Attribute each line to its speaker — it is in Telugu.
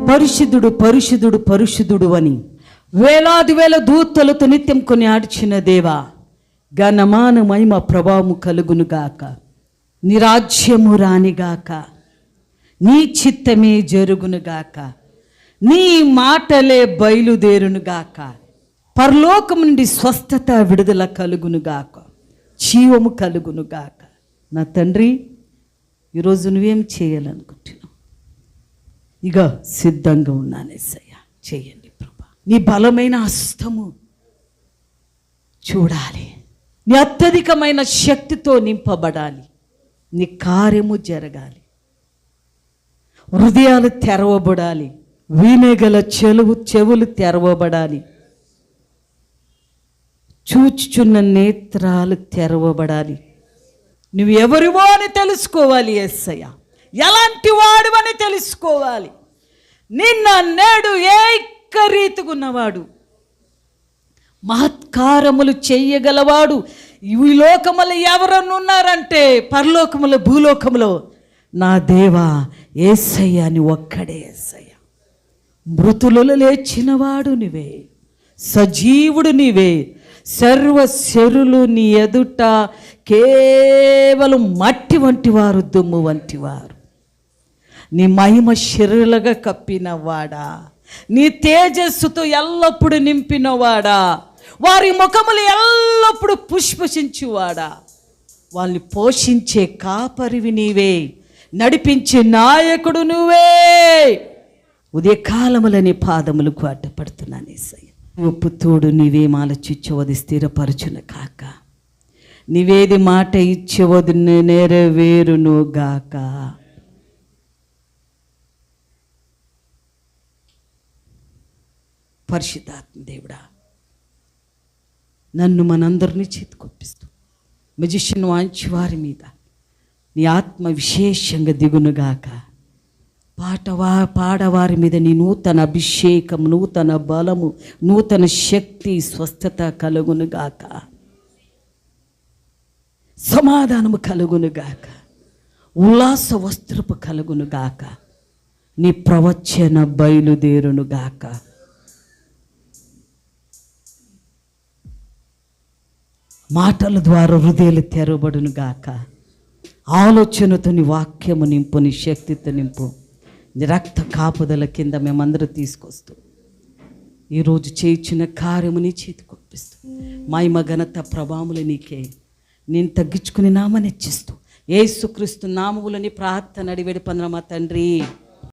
Speaker 1: పరిశుద్ధుడు పరిశుద్ధుడు పరిశుద్ధుడు అని వేలాది వేల దూతలతో నిత్యం కొని ఆడిచిన దేవా, ఘనమాన మహిమ ప్రభావము కలుగునుగాక. నీ రాజ్యము రానిగాక, నీ చిత్తమే జరుగునుగాక, నీ మాటలే బయలుదేరునుగాక. పరలోకం నుండి స్వస్థత విడుదల కలుగునుగాక, జీవము కలుగునుగాక. నా తండ్రి, ఈరోజు నువ్వేం చేయాలనుకుంటున్నావు? ఇక సిద్ధంగా ఉన్నాను యేసయ్యా, చేయండి ప్రభా. నీ బలమైన హస్తము చూడాలి, నీ అత్యధికమైన శక్తితో నింపబడాలి, నీ కార్యము జరగాలి, హృదయాలు తెరవబడాలి, వినగల చెవులు తెరవబడాలి, చూచుచున్న నేత్రాలు తెరవబడాలి. నువ్వు ఎవరివో అని తెలుసుకోవాలి యేసయ్య, ఎలాంటి వాడు అని తెలుసుకోవాలి. నిన్న నేడు ఏకరీతిగున్నవాడు, మహత్కారములు చెయ్యగలవాడు. ఈ లోకములో ఎవరన్నున్నారంటే పరలోకములో భూలోకములో నా దేవా యేసయ్య అని ఒక్కడే యేసయ్య. మృతులలో లేచినవాడు నీవే, సజీవుడు నీవే. సర్వశరులు నీ ఎదుట కేవలం మట్టి వంటి వారు, దుమ్ము వంటి వారు. నీ మహిమ శరీరలుగా కప్పినవాడా, నీ తేజస్సుతో ఎల్లప్పుడూ నింపినవాడా, వారి ముఖములు ఎల్లప్పుడూ పుష్పశించువాడా, వాళ్ళని పోషించే కాపరివి నీవే, నడిపించే నాయకుడు నువ్వే. ఉదయకాలముల నీ పాదములకు అడ్డపడుతున్నాను యేసయ్య. ఒప్పు తోడు నీవేం ఆలోచించవది స్థిరపరచును కాక, నీవేది మాట ఇచ్చేవది నెరవేరును గాక. పరిశుద్ధాత్మ దేవుడా, నన్ను మనందరినీ చేతికొప్పిస్తూ మెజిషియన్ వాంచి వారి మీద నీ ఆత్మ విశేషంగా దిగునుగాక. పాడవారి మీద నీ నూతన అభిషేకం, నూతన బలము, నూతన శక్తి, స్వస్థత కలుగునుగాక. సమాధానము కలుగునుగాక, ఉల్లాస వస్త్రపు కలుగునుగాక. నీ ప్రవచన బయలుదేరునుగాక. మాటల ద్వారా హృదయాలు తెరవబడునుగాక. ఆలోచనతో నీ వాక్యము నింపు, నీ శక్తితో నింపు. నీ రక్త కాపుదల కింద మేమందరూ తీసుకొస్తూ ఈరోజు చేయించిన కార్యము నీ చేతికొప్పిస్తూ మహిమ ఘనత ప్రభావములు నీకే. నేను తగ్గించుకుని నామనిచ్చిస్తూ యేసుక్రీస్తు నామములని ప్రార్థన అడివేడి పొందడం మా తండ్రి.